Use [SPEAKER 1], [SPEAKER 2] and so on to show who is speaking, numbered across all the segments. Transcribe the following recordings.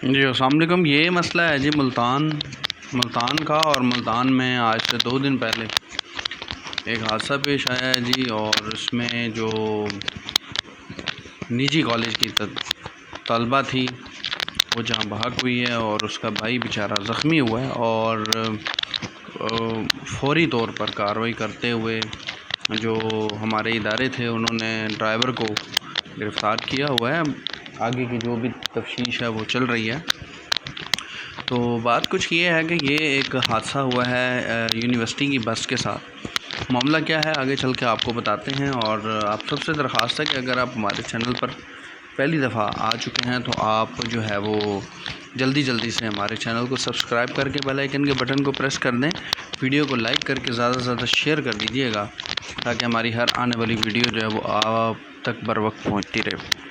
[SPEAKER 1] जी अस्सलाम वालेकुम। ये मसला है जी मुल्तान का। और मुल्तान में आज से 2 दिन पहले एक हादसा पेश आया है जी। और इसमें जो निजी कॉलेज की तलबा थी वो जहाँ बहक हुई है और उसका भाई बेचारा ज़ख्मी हुआ है। और फौरी तौर पर कार्रवाई करते हुए जो हमारे इदारे थे उन्होंने ड्राइवर को गिरफ़्तार किया हुआ है। आगे की जो भी तफ्तीश है वो चल रही है। तो बात कुछ ये है कि ये एक हादसा हुआ है यूनिवर्सिटी की बस के साथ। मामला क्या है आगे चल के आपको बताते हैं। और आप सबसे दरख्वास्त है कि अगर आप हमारे चैनल पर पहली दफ़ा आ चुके हैं तो आप जो है वो जल्दी से हमारे चैनल को सब्सक्राइब करके बेल आइकन के बटन को प्रेस कर दें। वीडियो को लाइक करके ज़्यादा से ज़्यादा शेयर कर दीजिएगा ताकि हमारी हर आने वाली वीडियो जो है वो आप तक बर वक्त पहुँचती रहे।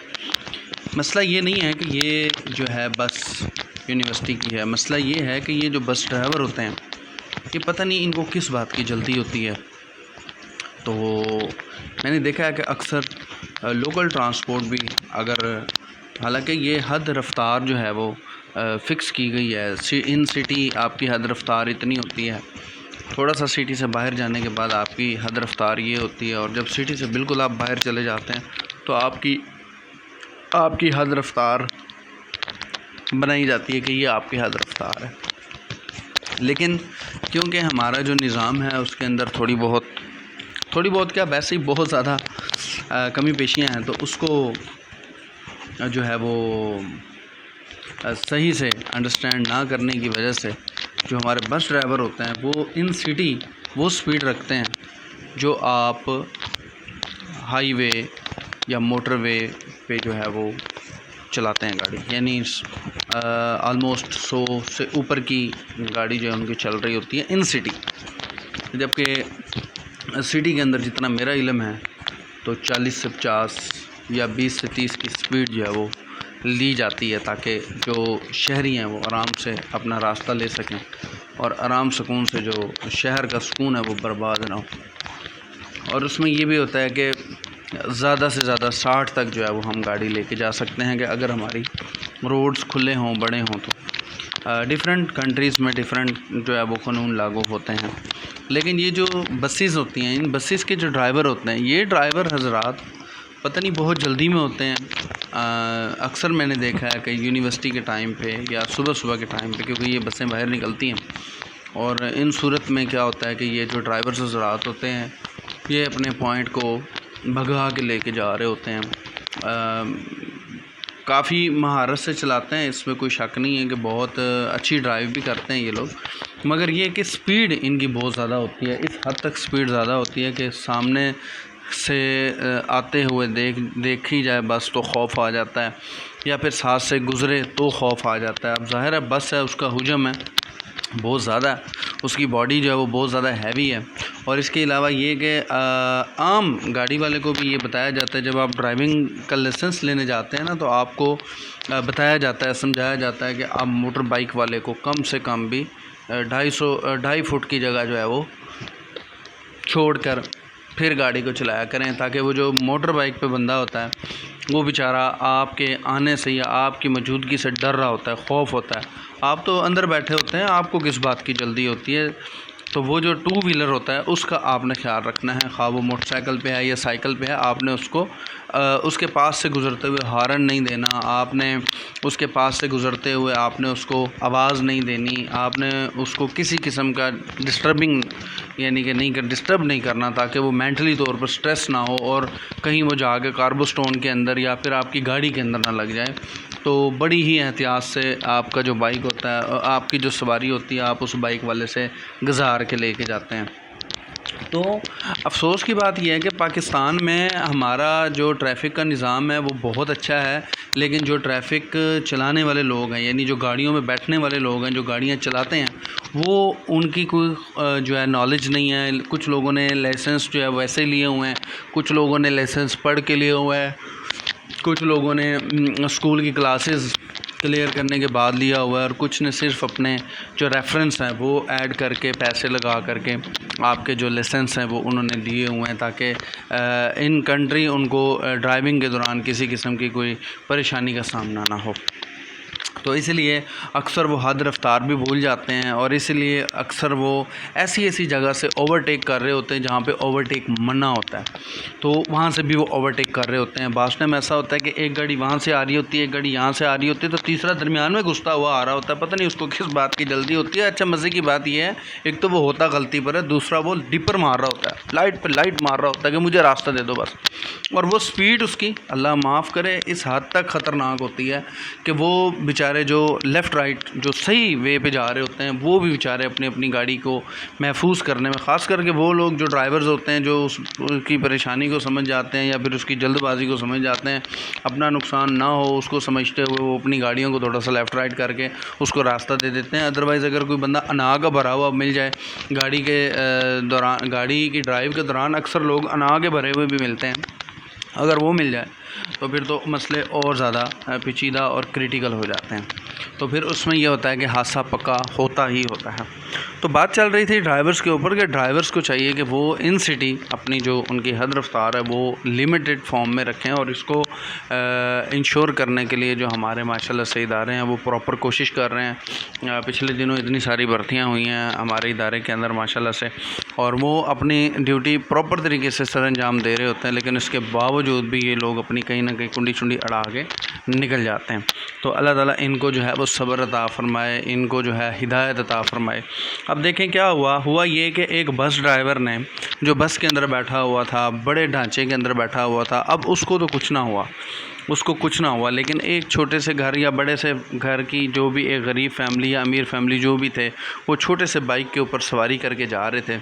[SPEAKER 1] मसला ये नहीं है कि ये जो है बस यूनिवर्सिटी की है। मसला ये है कि ये जो बस ड्राइवर होते हैं ये पता नहीं इनको किस बात की जल्दी होती है। तो मैंने देखा है कि अक्सर लोकल ट्रांसपोर्ट भी अगर हालांकि ये हद रफ्तार जो है वो फ़िक्स की गई है। इन सिटी आपकी हद रफ्तार इतनी होती है, थोड़ा सा सिटी से बाहर जाने के बाद आपकी हद रफ्तार ये होती है। और जब सिटी से बिल्कुल आप बाहर चले जाते हैं तो आपकी हद रफ्तार बनाई जाती है कि ये आपकी हद रफ्तार है। लेकिन क्योंकि हमारा जो निज़ाम है उसके अंदर थोड़ी बहुत क्या वैसे ही बहुत ज़्यादा कमी पेशियाँ हैं, तो उसको जो है वो सही से अंडरस्टैंड ना करने की वजह से जो हमारे बस ड्राइवर होते हैं वो इन सिटी वो स्पीड रखते हैं जो आप हाईवे या मोटरवे पे जो है वो चलाते हैं गाड़ी। यानी आलमोस्ट 100 से ऊपर की गाड़ी जो है उनकी चल रही होती है इन सिटी। जबकि सिटी के अंदर जितना मेरा इल्म है तो 40 से 50 या 20 से 30 की स्पीड जो है वो ली जाती है ताकि जो शहरी हैं वो आराम से अपना रास्ता ले सकें और आराम सुकून से जो शहर का सुकून है वो बर्बाद ना हो। और उसमें ये भी होता है कि ज़्यादा से ज़्यादा 60 तक जो है वो हम गाड़ी लेके जा सकते हैं कि अगर हमारी रोड्स खुले हों, बड़े हों। तो डिफरेंट कंट्रीज़ में डिफरेंट जो है वो कानून लागू होते हैं। लेकिन ये जो बसेस होती हैं, इन बसेस के जो ड्राइवर होते हैं ये ड्राइवर हजरात पता नहीं बहुत जल्दी में होते हैं। अक्सर मैंने देखा है कि यूनिवर्सिटी के टाइम पे या सुबह के टाइम पे, क्योंकि ये बसें बाहर निकलती हैं। और इन सूरत में क्या होता है कि ये जो ड्राइवर्स हजरात होते हैं ये अपने पॉइंट को भगा के लेके जा रहे होते हैं। काफ़ी महारत से चलाते हैं, इसमें कोई शक नहीं है कि बहुत अच्छी ड्राइव भी करते हैं ये लोग। मगर ये कि स्पीड इनकी बहुत ज़्यादा होती है, इस हद तक स्पीड ज़्यादा होती है कि सामने से आते हुए देखी जाए बस तो खौफ आ जाता है, या फिर साथ से गुज़रे तो खौफ आ जाता है। अब ज़ाहिर है बस है, उसका हुजम है बहुत ज़्यादा, उसकी बॉडी जो है वो बहुत ज़्यादा हैवी है। और इसके अलावा ये कि आम गाड़ी वाले को भी ये बताया जाता है, जब आप ड्राइविंग का लाइसेंस लेने जाते हैं ना तो आपको बताया जाता है, समझाया जाता है कि आप मोटर बाइक वाले को कम से कम भी 2.5 फुट की जगह जो है वो छोड़कर फिर गाड़ी को चलाया करें, ताकि वो जो मोटर बाइक पे बंदा होता है वो बेचारा आपके आने से या आपकी मौजूदगी से डर रहा होता है, खौफ होता है। आप तो अंदर बैठे होते हैं, आपको किस बात की जल्दी होती है। तो वो जो 2 व्हीलर होता है उसका आपने ख्याल रखना है, खा वो मोटरसाइकिल पे है या साइकिल पे है। आपने उसको उसके पास से गुज़रते हुए हॉर्न नहीं देना, आपने उसके पास से गुज़रते हुए आपने उसको आवाज़ नहीं देनी, आपने उसको किसी किस्म का डिस्टर्बिंग यानी कि नहीं डिस्टर्ब नहीं करना, ताकि वो मेंटली तौर पर स्ट्रेस ना हो और कहीं वो जाके कार्बोस्टोन के अंदर या फिर आपकी गाड़ी के अंदर ना लग जाए। तो बड़ी ही एहतियात से आपका जो बाइक होता है, आपकी जो सवारी होती है, आप उस बाइक वाले से गुज़ार के लेके जाते हैं। तो अफ़सोस की बात यह है कि पाकिस्तान में हमारा जो ट्रैफ़िक का निज़ाम है वो बहुत अच्छा है, लेकिन जो ट्रैफ़िक चलाने वाले लोग हैं यानी जो गाड़ियों में बैठने वाले लोग हैं, जो गाड़ियाँ चलाते हैं, वो उनकी कोई जो है नॉलेज नहीं है। कुछ लोगों ने लाइसेंस जो है वैसे लिए हुए हैं, कुछ लोगों ने लाइसेंस पढ़ के लिए हुआ है, कुछ लोगों ने स्कूल की क्लासेस क्लियर करने के बाद लिया हुआ है, और कुछ ने सिर्फ अपने जो रेफरेंस हैं वो ऐड करके पैसे लगा करके आपके जो लाइसेंस हैं वो उन्होंने लिए हुए हैं, ताकि इन कंट्री उनको ड्राइविंग के दौरान किसी किस्म की कोई परेशानी का सामना ना हो। तो इसलिए अक्सर वो हद रफ्तार भी भूल जाते हैं और इसलिए अक्सर वो ऐसी ऐसी जगह से ओवरटेक कर रहे होते हैं जहाँ पे ओवरटेक मना होता है, तो वहाँ से भी वो ओवरटेक कर रहे होते हैं। बास टाइम ऐसा होता है कि एक गाड़ी वहाँ से आ रही होती है, एक गाड़ी यहाँ से आ रही होती है, तो तीसरा दरमियान में घुसता हुआ आ रहा होता है, पता नहीं उसको किस बात की जल्दी होती है। अच्छा, मज़े की बात यह है, एक तो वो होता गलती पर है, दूसरा वो डिपर मार रहा होता है, लाइट पर लाइट मार रहा होता है कि मुझे रास्ता दे दो बस। और वो स्पीड उसकी, अल्लाह माफ़ करे, इस हद तक ख़तरनाक होती है कि वो बेचारे जो लेफ़्ट राइट जो सही वे पे जा रहे होते हैं वो भी बेचारे अपनी अपनी गाड़ी को महफूज करने में, ख़ास करके वो लोग जो ड्राइवर्स होते हैं जो उसकी परेशानी को समझ जाते हैं या फिर उसकी जल्दबाजी को समझ जाते हैं, अपना नुकसान ना हो उसको समझते हुए वो अपनी गाड़ियों को थोड़ा सा लेफ़्ट राइट करके उसको रास्ता दे देते हैं। अदरवाइज़ अगर कोई बंदा अनाह का भरा हुआ मिल जाए गाड़ी के दौरान, गाड़ी की ड्राइव के दौरान अक्सर लोग अनाह के भरे हुए भी मिलते हैं, अगर वो मिल जाए तो फिर तो मसले और ज़्यादा पेचीदा और क्रिटिकल हो जाते हैं। तो फिर उसमें यह होता है कि हादसा पक्का होता ही होता है। तो बात चल रही थी ड्राइवर्स के ऊपर कि ड्राइवर्स को चाहिए कि वो इन सिटी अपनी जो उनकी हद रफ्तार है वो लिमिटेड फॉर्म में रखें, और इसको इंश्योर करने के लिए जो हमारे माशाल्लाह से इदारे हैं वो प्रॉपर कोशिश कर रहे हैं। पिछले दिनों इतनी सारी भर्तियाँ हुई हैं हमारे इदारे के अंदर माशाल्लाह से, और वो अपनी ड्यूटी प्रॉपर तरीके से सर अंजाम दे रहे होते हैं, लेकिन इसके बावजूद भी ये लोग अपनी कहीं ना कहीं कुंडी चुंडी अड़ा के निकल जाते हैं। तो अल्लाह ताला इनको जो है वो सब्र अता फ़रमाए, इनको जो है हिदायत अता फ़रमाए। अब देखें क्या हुआ ये कि एक बस ड्राइवर ने जो बस के अंदर बैठा हुआ था, बड़े ढांचे के अंदर बैठा हुआ था, अब उसको तो कुछ ना हुआ, उसको कुछ ना हुआ, लेकिन एक छोटे से घर या बड़े से घर की जो भी एक गरीब फैमिली या अमीर फैमिली जो भी थे, वो छोटे से बाइक के ऊपर सवारी करके जा रहे थे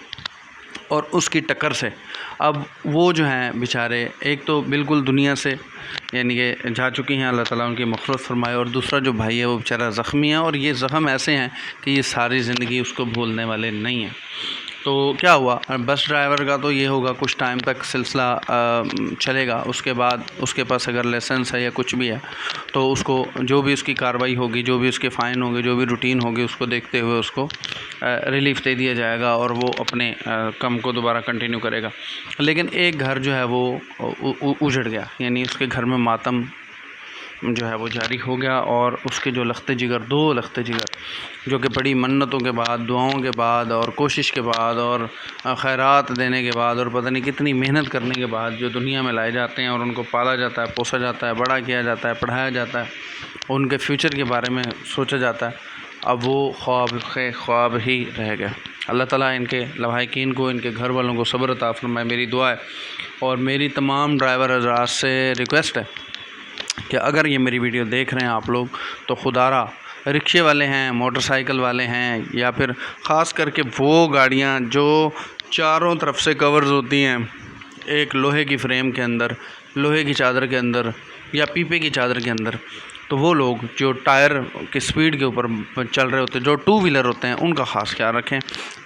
[SPEAKER 1] और उसकी टक्कर से अब वो जो हैं बेचारे एक तो बिल्कुल दुनिया से यानी कि जा चुकी हैं, अल्लाह ताला उनकी मग़फ़िरत फ़रमाए, और दूसरा जो भाई है वो बेचारा ज़ख्मी है, और ये ज़ख़म ऐसे हैं कि ये सारी ज़िंदगी उसको भूलने वाले नहीं हैं। तो क्या हुआ, बस ड्राइवर का तो ये होगा कुछ टाइम तक सिलसिला चलेगा, उसके बाद उसके पास अगर लाइसेंस है या कुछ भी है तो उसको जो भी उसकी कार्रवाई होगी, जो भी उसके फ़ाइन होंगे, जो भी रूटीन होगी, उसको देखते हुए उसको रिलीफ़ दे दिया जाएगा और वो अपने काम को दोबारा कंटिन्यू करेगा। लेकिन एक घर जो है वो उजड़ गया, यानी उसके घर में मातम जो है वो जारी हो गया, और उसके जो लख्ते जिगर, 2 लख्ते जिगर जो कि बड़ी मन्नतों के बाद, दुआओं के बाद और कोशिश के बाद और खैरात देने के बाद और पता नहीं कितनी मेहनत करने के बाद जो दुनिया में लाए जाते हैं और उनको पाला जाता है, पोसा जाता है, बड़ा किया जाता है, पढ़ाया जाता है, उनके फ्यूचर के बारे में सोचा जाता है, अब वो ख्वाब ही रह गया। अल्लाह ताला इनके लवाहिकीन को, इनके घर वालों को सब्र अता फ़रमाए, मेरी दुआ है। और मेरी तमाम ड्राइवर हज़रात से रिक्वेस्ट है कि अगर ये मेरी वीडियो देख रहे हैं आप लोग, तो खुदारा रिक्शे वाले हैं, मोटरसाइकिल वाले हैं, या फिर ख़ास करके वो गाड़ियाँ जो चारों तरफ से कवर्स होती हैं, एक लोहे की फ्रेम के अंदर, लोहे की चादर के अंदर या पीपे की चादर के अंदर, तो वो लोग जो टायर की स्पीड के ऊपर चल रहे होते हैं, जो 2 व्हीलर होते हैं, उनका ख़ास ख्याल रखें।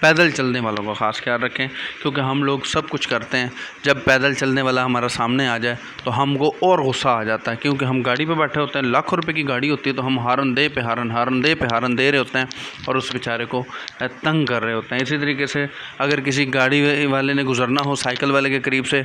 [SPEAKER 1] पैदल चलने वालों का ख़ास ख्याल रखें, क्योंकि हम लोग सब कुछ करते हैं, जब पैदल चलने वाला हमारा सामने आ जाए तो हमको और गुस्सा आ जाता है, क्योंकि हम गाड़ी पे बैठे होते हैं, लाखों रुपए की गाड़ी होती है, तो हम हारन दे पे हारन दे रहे होते हैं और उस बेचारे को तंग कर रहे होते हैं। इसी तरीके से अगर किसी गाड़ी वाले ने गुजरना हो साइकिल वाले के करीब से,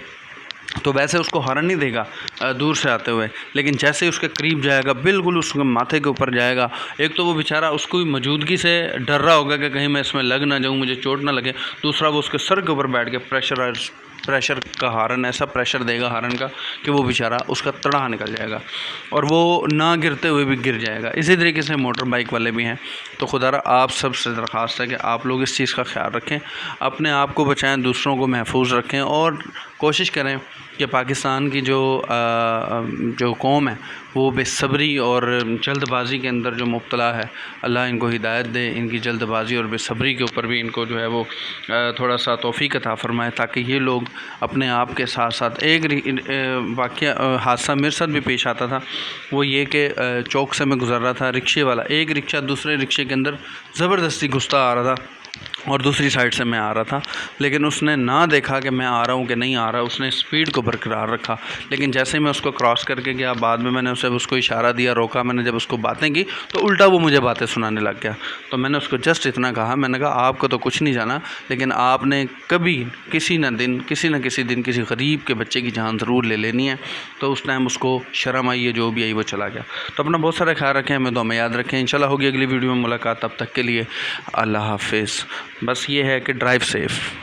[SPEAKER 1] तो वैसे उसको हॉर्न नहीं देगा दूर से आते हुए, लेकिन जैसे ही उसके करीब जाएगा, बिल्कुल उसके माथे के ऊपर जाएगा, एक तो वो बेचारा उसको मौजूदगी से डर रहा होगा कि कहीं मैं इसमें लग ना जाऊँ, मुझे चोट ना लगे, दूसरा वो उसके सर के ऊपर बैठ के प्रेशर का हारन, ऐसा प्रेशर देगा हारन का कि वो बेचारा उसका तड़ा निकल जाएगा और वो ना गिरते हुए भी गिर जाएगा। इसी तरीके से मोटर बाइक वाले भी हैं। तो खुदारा आप सब से दरख्वास्त है कि आप लोग इस चीज़ का ख्याल रखें, अपने आप को बचाएं, दूसरों को महफूज रखें, और कोशिश करें कि पाकिस्तान की जो कौम है वो बेसब्री और जल्दबाज़ी के अंदर जो मुब्तला है, अल्लाह इनको हिदायत दे, इनकी जल्दबाज़ी और बेसब्री के ऊपर भी इनको जो है वो थोड़ा सा तौफ़ीक अता फ़रमाए, ताकि ये लोग अपने आप के साथ साथ एक वाक़या हादसा मेरे साथ भी पेश आता था। वो ये कि चौक से मैं गुज़र रहा था, रिक्शे वाला एक रिक्शा दूसरे रिक्शे के अंदर ज़बरदस्ती घुसता आ रहा था और दूसरी साइड से मैं आ रहा था, लेकिन उसने ना देखा कि मैं आ रहा हूँ कि नहीं आ रहा, उसने स्पीड को बरकरार रखा। लेकिन जैसे ही मैं उसको क्रॉस करके गया, बाद में मैंने उसको इशारा दिया, रोका, मैंने जब उसको बातें की तो उल्टा वो मुझे बातें सुनाने लग गया। तो मैंने उसको जस्ट इतना कहा, मैंने कहा आपको तो कुछ नहीं जाना, लेकिन आपने कभी किसी न किसी दिन किसी गरीब के बच्चे की जान ज़रूर ले लेनी है। तो उस टाइम उसको शर्म आई है, जो भी आई वो चला गया। तो अपना बहुत सारा ख्याल रखें, हमें तो हमें याद रखें। इंशाल्लाह होगी अगली वीडियो में मुलाकात, तब तक के लिए अल्लाह हाफिज़। बस ये है कि ड्राइव सेफ़।